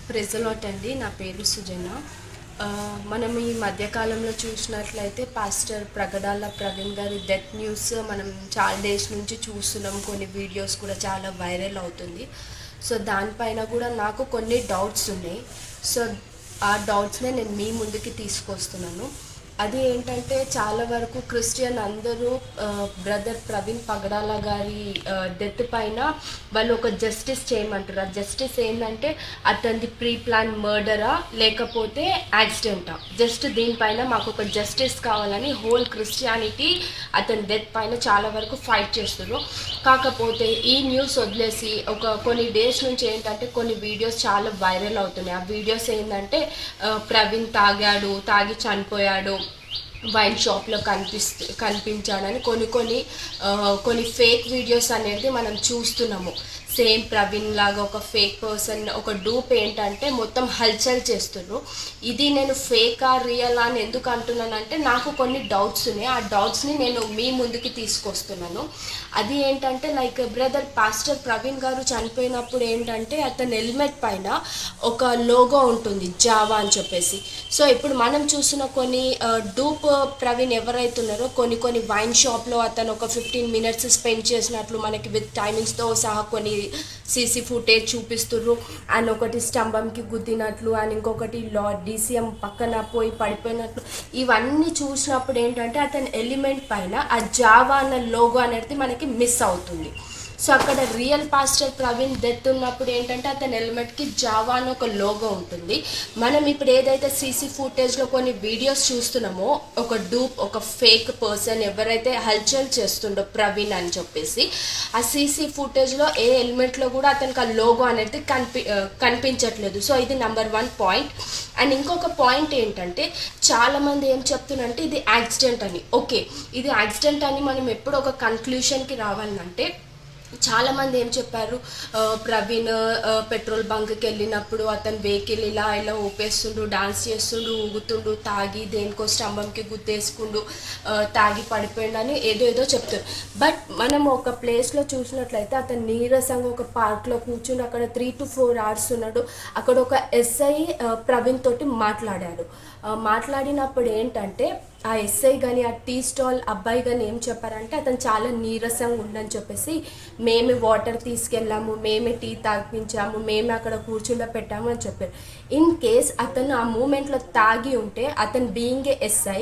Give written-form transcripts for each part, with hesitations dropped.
ప్రెజలాట్ అండి. నా పేరు సుజన. మనం ఈ మధ్యకాలంలో చూసినట్లయితే పాస్టర్ ప్రగడాల ప్రవీణ్ గారి డెత్ న్యూస్ మనం చాలా డేస్ నుంచి చూస్తున్నాం. కొన్ని వీడియోస్ కూడా చాలా వైరల్ అవుతుంది. సో దానిపైన కూడా నాకు కొన్ని డౌట్స్ ఉన్నాయి. సో ఆ డౌట్స్నే నేను మీ ముందుకి తీసుకొస్తున్నాను. అది ఏంటంటే చాలా వరకు క్రిస్టియన్ అందరూ బ్రదర్ ప్రవీణ్ పగడాల గారి డెత్ పైన వాళ్ళు ఒక జస్టిస్ చేయమంటారు. ఆ జస్టిస్ ఏంటంటే అతనిది ప్రీ ప్లాన్ మర్డరా లేకపోతే యాక్సిడెంటా, జస్ట్ దీనిపైన మాకు ఒక జస్టిస్ కావాలని హోల్ క్రిస్టియానిటీ అతని డెత్ పైన చాలా వరకు ఫైట్ చేస్తారు. కాకపోతే ఈ న్యూస్ వదిలేసి కొన్ని డేస్ నుంచి ఏంటంటే కొన్ని వీడియోస్ చాలా వైరల్ అవుతున్నాయి. ఆ వీడియోస్ ఏంటంటే ప్రవీణ్ తాగి చనిపోయాడు, వైన్ షాప్లో కనిపించాడని కొన్ని ఫేక్ వీడియోస్ అనేది మనం చూస్తున్నాము. సేమ్ ప్రవీణ్ లాగా ఒక ఫేక్ పర్సన్, ఒక డూప్ ఏంటంటే మొత్తం హల్చల్ చేస్తున్నారు. ఇది నేను ఫేకా రియల్ అని ఎందుకు అంటున్నానంటే నాకు కొన్ని డౌట్స్ ఉన్నాయి. ఆ డౌట్స్ని నేను మీ ముందుకి తీసుకొస్తున్నాను. అది ఏంటంటే లైక్ బ్రదర్ పాస్టర్ ప్రవీణ్ గారు చనిపోయినప్పుడు ఏంటంటే అతని హెల్మెట్ పైన ఒక లోగో ఉంటుంది, జావా అని చెప్పేసి. సో ఇప్పుడు మనం చూసిన కొన్ని డూప్ ప్రవీణ్ ఎవరైతే ఉన్నారో కొన్ని వైన్ షాప్లో అతను ఒక 15 minutes స్పెండ్ చేసినట్లు మనకి విత్ టైమింగ్స్తో సహా కొన్ని సీసీ ఫుటేజ్ చూపిస్తుర్రు. అండ్ ఒకటి స్తంభంకి గుద్దినట్లు అండ్ ఇంకొకటి డీసీఎం పక్కన పోయి పడిపోయినట్లు. ఇవన్నీ చూసినప్పుడు ఏంటంటే అతని ఎలిమెంట్ పైన ఆ జావా అన్న లోగో అనేది మనకి మిస్ అవుతుంది. సో అక్కడ రియల్ పాస్టర్ ప్రవీణ్ డెత్ ఉన్నప్పుడు ఏంటంటే అతని హెల్మెట్కి జావా అని ఒక లోగో ఉంటుంది. మనం ఇప్పుడు ఏదైతే సీసీ ఫుటేజ్లో కొన్ని వీడియోస్ చూస్తున్నామో ఒక డూప్, ఒక ఫేక్ పర్సన్ ఎవరైతే హల్చల్ చేస్తుండో ప్రవీణ్ అని చెప్పేసి, ఆ సీసీ ఫుటేజ్లో ఏ హెల్మెట్లో కూడా అతనికి ఆ లోగో అనేది కనిపించట్లేదు. సో ఇది నెంబర్ 1 పాయింట్. అండ్ ఇంకొక పాయింట్ ఏంటంటే చాలామంది ఏం చెప్తున్నారంటే ఇది యాక్సిడెంట్ అని. ఓకే, ఇది యాక్సిడెంట్ అని మనం ఎప్పుడు ఒక కన్క్లూషన్కి రావాలంటే చాలామంది ఏం చెప్పారు, ప్రవీణ్ పెట్రోల్ బంక్కి వెళ్ళినప్పుడు అతను వెహికల్ ఇలా ఊపేస్తుండు, డాన్స్ చేస్తుండు, ఊగుతుండు, తాగి దేనికో స్తంభంకి గుద్దేసుకుండు, తాగి పడిపోయిండు అని ఏదో చెప్తారు. బట్ మనం ఒక ప్లేస్లో చూసినట్లయితే అతను నీరసంగా ఒక పార్క్లో కూర్చుని అక్కడ 3 to 4 hours ఉన్నాడు. అక్కడ ఒక ఎస్ఐ ప్రవీణ్ తోటి మాట్లాడినప్పుడు ఏంటంటే ఆ ఎస్ఐ కానీ ఆ టీ స్టాల్ అబ్బాయి కానీ ఏం చెప్పారంటే అతను చాలా నీరసంగా ఉండని చెప్పేసి మేమే వాటర్ తీసుకెళ్ళాము, మేమే టీ తాగించాము, మేమే అక్కడ కూర్చుండపెట్టాము అని చెప్పారు. ఇన్ కేస్ అతను ఆ మూమెంట్లో తాగి ఉంటే అతను బీయింగ్ ఎస్ఐ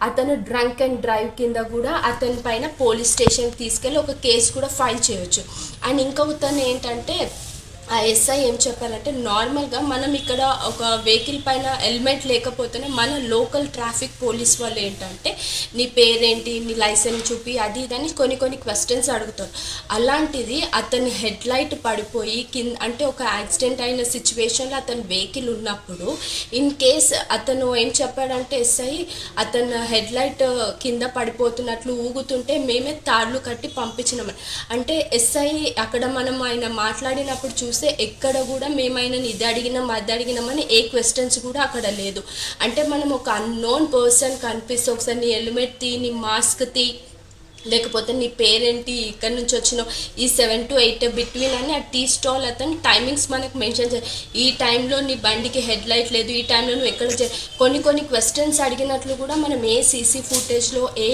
అతను డ్రంక్ అండ్ డ్రైవ్ కింద కూడా అతని పైన పోలీస్ స్టేషన్కి తీసుకెళ్ళి ఒక కేసు కూడా ఫైల్ చేయొచ్చు. అండ్ ఇంకొకతను ఏంటంటే ఆ ఎస్ఐ ఏం చెప్పారంటే నార్మల్గా మనం ఇక్కడ ఒక వెహికల్ పైన హెల్మెట్ లేకపోతేనే మన లోకల్ ట్రాఫిక్ పోలీస్ వాళ్ళు ఏంటంటే నీ పేరేంటి, నీ లైసెన్స్ చూపి, అది ఇదని కొన్ని క్వశ్చన్స్ అడుగుతారు. అలాంటిది అతని హెడ్ లైట్ పడిపోయి అంటే ఒక యాక్సిడెంట్ అయిన సిచ్యువేషన్లో అతని వెహికల్ ఉన్నప్పుడు ఇన్ కేస్ అతను ఏం చెప్పాడంటే ఎస్ఐ అతను హెడ్ లైట్ కింద పడిపోతున్నట్లు ఊగుతుంటే మేమే తాళ్ళు కట్టి పంపించినామని. అంటే ఎస్ఐ అక్కడ మనం ఆయన మాట్లాడినప్పుడు చూస్తే ఎక్కడ కూడా మేమైనా ఇది అడిగినామని ఏ క్వశ్చన్స్ కూడా అక్కడ లేదు. అంటే మనం ఒక అన్నోన్ పర్సన్ కనిపిస్తే ఒకసారి నీ హెల్మెట్ తీ, నీ మాస్క్ తీ, లేకపోతే నీ పేరేంటి, ఇక్కడి నుంచి వచ్చినావు, ఈ 7 to 8 బిట్వీన్ అని ఆ టీ స్టాల్ అతను టైమింగ్స్ మనకు మెన్షన్ చేయాలి. ఈ టైంలో నీ బండికి హెడ్ లైట్ లేదు, ఈ టైంలో నువ్వు ఎక్కడ కొన్ని క్వశ్చన్స్ అడిగినట్లు కూడా మనం ఏ సీసీ ఫుటేజ్లో ఏ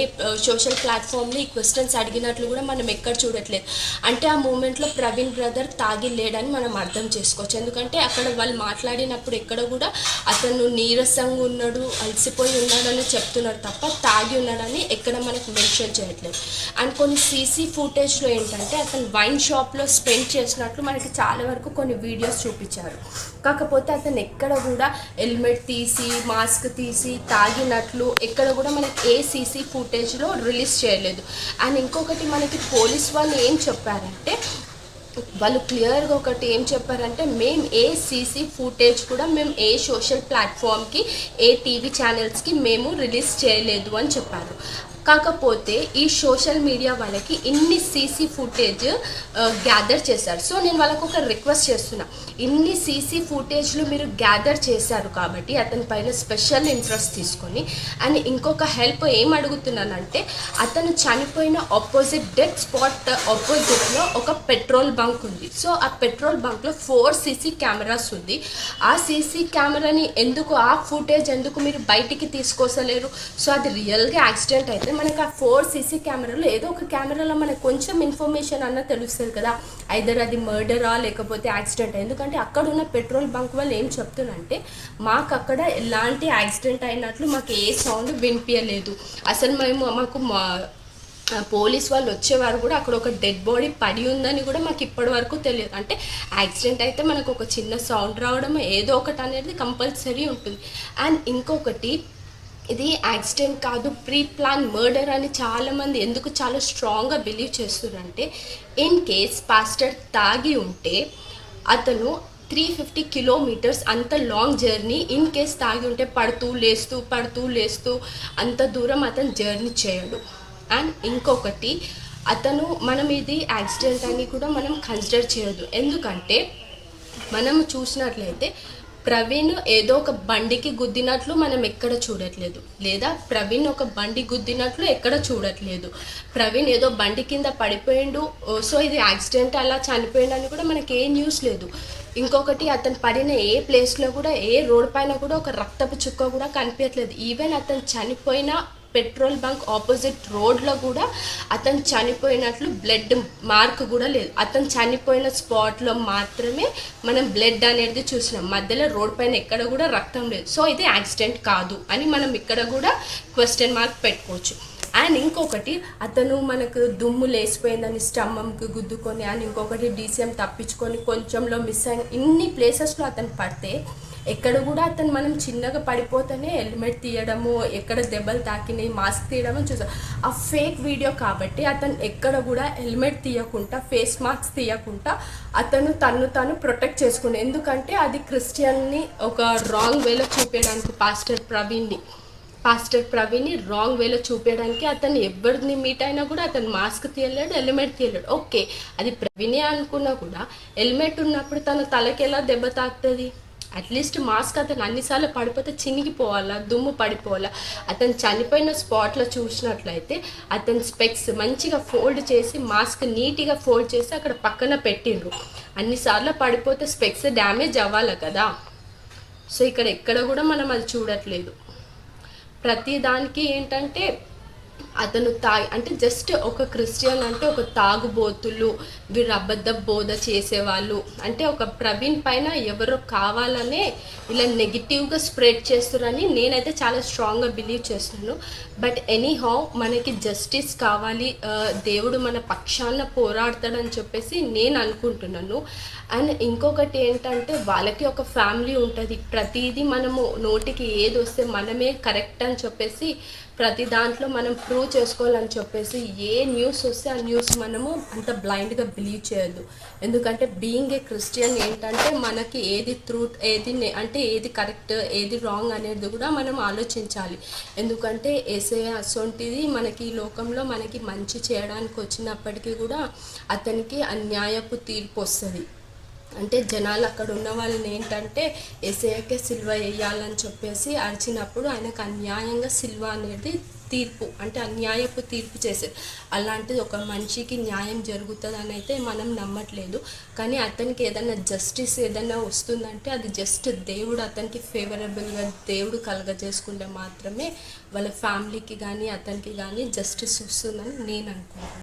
సోషల్ ప్లాట్ఫామ్లో ఈ క్వశ్చన్స్ అడిగినట్లు కూడా మనం ఎక్కడ చూడట్లేదు. అంటే ఆ మూమెంట్లో ప్రవీణ్ బ్రదర్ తాగి లేడని మనం అర్థం చేసుకోవచ్చు. ఎందుకంటే అక్కడ వాళ్ళు మాట్లాడినప్పుడు ఎక్కడ కూడా అతను నీరసంగా ఉన్నాడు, అలసిపోయి ఉన్నాడని చెప్తున్నారు తప్ప తాగి ఉన్నాడని ఎక్కడ మనకు మెన్షన్ చేయట్లేదు. అండ్ కొన్ని సీసీ ఫుటేజ్లో ఏంటంటే అతను వైన్ షాప్లో స్పెండ్ చేసినట్లు మనకి చాలా వరకు కొన్ని వీడియోస్ చూపించారు. కాకపోతే అతను ఎక్కడ కూడా హెల్మెట్ తీసి, మాస్క్ తీసి తాగినట్లు ఎక్కడ కూడా మనకి ఏ సీసీ ఫుటేజ్లో రిలీజ్ చేయలేదు. అండ్ ఇంకొకటి మనకి పోలీస్ వాళ్ళు ఏం చెప్పారంటే వాళ్ళు క్లియర్గా ఒకటి ఏం చెప్పారంటే మేము ఏ సీసీ ఫుటేజ్ కూడా మేము ఏ సోషల్ ప్లాట్ఫామ్కి, ఏ టీవీ ఛానల్స్కి మేము రిలీజ్ చేయలేదు అని చెప్పారు. కాకపోతే ఈ సోషల్ మీడియా వాళ్ళకి ఇన్ని సీసీ ఫుటేజ్ గ్యాదర్ చేశారు. సో నేను వాళ్ళకు ఒక రిక్వెస్ట్ చేస్తున్నా, ఇన్ని సీసీ ఫుటేజ్లు మీరు గ్యాదర్ చేశారు కాబట్టి అతని పైన స్పెషల్ ఇంట్రెస్ట్ తీసుకొని, అండ్ ఇంకొక హెల్ప్ ఏం అడుగుతున్నానంటే, అతను చనిపోయిన డెత్ స్పాట్ ఆపోజిట్లో ఒక పెట్రోల్ బంక్ ఉంది. సో ఆ పెట్రోల్ బంక్లో 4 సీసీ కెమెరాస్ ఉంది. ఆ సీసీ కెమెరాని ఎందుకు, ఆ ఫుటేజ్ ఎందుకు మీరు బయటికి తీసుకోసలేరు? సో అది రియల్గా యాక్సిడెంట్ అయితే మనకు ఆ 4 సీసీ కెమెరాలో ఏదో ఒక కెమెరాలో మనకు కొంచెం ఇన్ఫర్మేషన్ అన్న తెలుస్తుంది కదా, ఐదర్ అది మర్డరా లేకపోతే యాక్సిడెంట్. ఎందుకంటే అక్కడ ఉన్న పెట్రోల్ బంక్ వాళ్ళు ఏం చెప్తున్నారంటే, మాకు అక్కడ ఎలాంటి యాక్సిడెంట్ అయినట్లు మాకు ఏ సౌండ్ వినిపించలేదు. అసలు మాకు పోలీస్ వాళ్ళు వచ్చేవారు కూడా అక్కడ ఒక డెడ్ బాడీ పడి ఉందని కూడా మాకు ఇప్పటి వరకు తెలియదు. అంటే యాక్సిడెంట్ అయితే మనకు ఒక చిన్న సౌండ్ రావడం ఏదో ఒకటి అనేది కంపల్సరీ ఉంటుంది. అండ్ ఇంకొకటి, ఇది యాక్సిడెంట్ కాదు, ప్రీ ప్లాన్ మర్డర్ అని చాలామంది ఎందుకు చాలా స్ట్రాంగ్గా బిలీవ్ చేస్తున్నారంటే, ఇన్ కేస్ పాస్టర్ తాగి ఉంటే అతను 350 కిలోమీటర్స్ అంత లాంగ్ జర్నీ ఇన్ కేస్ తాగి ఉంటే పడుతూ లేస్తూ అంత దూరం అతను జర్నీ చేయడు. అండ్ ఇంకొకటి, అతను మనం ఇది యాక్సిడెంట్ అని కూడా మనం కన్సిడర్ చేయొద్దు. ఎందుకంటే మనం చూసినట్లయితే ప్రవీణ్ ఏదో ఒక బండికి గుద్దినట్లు మనం ఎక్కడ చూడట్లేదు, లేదా ప్రవీణ్ ఒక బండి గుద్దినట్లు ఎక్కడ చూడట్లేదు. ప్రవీణ్ ఏదో బండి కింద పడిపోయిండు, సో ఇది యాక్సిడెంట్ అలా చనిపోయిండు అని కూడా మనకి ఏ న్యూస్ లేదు. ఇంకొకటి, అతను పడిన ఏ ప్లేస్లో కూడా ఏ రోడ్ పైన కూడా ఒక రక్తపు చుక్క కూడా కనిపించట్లేదు. ఈవెన్ అతను చనిపోయిన పెట్రోల్ బంక్ ఆపోజిట్ రోడ్లో కూడా అతను చనిపోయినట్లు బ్లడ్ మార్క్ కూడా లేదు. అతను చనిపోయిన స్పాట్లో మాత్రమే మనం బ్లడ్ అనేది చూసినాం, మధ్యలో రోడ్ పైన ఎక్కడ కూడా రక్తం లేదు. సో ఇది యాక్సిడెంట్ కాదు అని మనం ఇక్కడ కూడా క్వశ్చన్ మార్క్ పెట్టుకోవచ్చు. అండ్ ఇంకొకటి, అతను మనకు దుమ్ము లేసిపోయిందని స్టమ్మంకి గుద్దుకొని, అండ్ ఇంకొకటి డీసీఎం తప్పించుకొని కొంచెంలో మిస్ అయిన ఇన్ని ప్లేసెస్లో అతను పడితే ఎక్కడ కూడా అతను మనం చిన్నగా పడిపోతేనే హెల్మెట్ తీయడము, ఎక్కడ దెబ్బలు తాకినాయి మాస్క్ తీయడము చూసాం. ఆ ఫేక్ వీడియో కాబట్టి అతను ఎక్కడ కూడా హెల్మెట్ తీయకుండా, ఫేస్ మాస్క్ తీయకుండా అతను తను ప్రొటెక్ట్ చేసుకున్నాడు. ఎందుకంటే అది క్రిస్టియన్ని ఒక రాంగ్ వేలో చూపించడానికి, పాస్టర్ ప్రవీణ్ని రాంగ్ వేలో చూపించడానికి అతను ఎవరిని మీట్ అయినా కూడా అతను మాస్క్ తీయలేడు, హెల్మెట్ తీయలేడు. ఓకే, అది ప్రవీణే అనుకున్నా కూడా హెల్మెట్ ఉన్నప్పుడు తన తలకి ఎలా దెబ్బ తాకుతుంది? అట్లీస్ట్ మాస్క్ అతను అన్నిసార్లు పడిపోతే చినిగిపోవాలా, దుమ్ము పడిపోవాలా. అతను చనిపోయిన స్పాట్లో చూసినట్లయితే అతను స్పెక్స్ మంచిగా ఫోల్డ్ చేసి, మాస్క్ నీట్గా ఫోల్డ్ చేసి అక్కడ పక్కన పెట్టిండ్రు. అన్నిసార్లు పడిపోతే స్పెక్స్ డ్యామేజ్ అవ్వాలి కదా. సో ఇక్కడ ఎక్కడ కూడా మనం అది చూడట్లేదు. ప్రతి దానికి ఏంటంటే అతను అంటే జస్ట్ ఒక క్రిస్టియన్ అంటే ఒక తాగుబోతులు, వీరు అబద్ధ బోధ చేసేవాళ్ళు అంటే ఒక ప్రవీణ్ పైన ఎవరో కావాలనే ఇలా నెగిటివ్గా స్ప్రెడ్ చేస్తున్నారని నేనైతే చాలా స్ట్రాంగ్గా బిలీవ్ చేస్తున్నాను. బట్ ఎనీహౌ మనకి జస్టిస్ కావాలి, దేవుడు మన పక్షాన పోరాడతాడని చెప్పేసి నేను అనుకుంటున్నాను. అండ్ ఇంకొకటి ఏంటంటే, వాళ్ళకి ఒక ఫ్యామిలీ ఉంటుంది. ప్రతిదీ మనము నోటికి ఏది వస్తే మనమే కరెక్ట్ అని చెప్పేసి ప్రతి దాంట్లో మనం ప్రూవ్ చేసుకోవాలని చెప్పేసి ఏ న్యూస్ వస్తే ఆ న్యూస్ మనము అంత బ్లైండ్గా బిలీవ్ చేయొద్దు. ఎందుకంటే బీయింగ్ ఏ క్రిస్టియన్ ఏంటంటే మనకి ఏది ట్రూత్, ఏది కరెక్ట్, ఏది రాంగ్ అనేది కూడా మనం ఆలోచించాలి. ఎందుకంటే యేసయ్య అసొంటిది మనకి ఈ లోకంలో మనకి మంచి చేయడానికి వచ్చినప్పటికీ కూడా అతనికి అన్యాయపు తీర్పు వస్తుంది. అంటే జనాలు అక్కడ ఉన్న వాళ్ళని ఏంటంటే యేసయ్యకే సిల్వ వేయాలని చెప్పేసి అరిచినప్పుడు ఆయనకు అన్యాయంగా సిల్వ అనేది తీర్పు, అంటే అన్యాయపు తీర్పు చేసేది. అలాంటిది ఒక మనిషికి న్యాయం జరుగుతుందని అయితే మనం నమ్మట్లేదు. కానీ అతనికి ఏదైనా జస్టిస్ ఏదైనా వస్తుందంటే అది జస్ట్ దేవుడు అతనికి ఫేవరబుల్గా దేవుడు కలగజేసుకుంటే మాత్రమే వాళ్ళ ఫ్యామిలీకి కానీ అతనికి కానీ జస్టిస్ వస్తుందని నేను అనుకుంటున్నాను.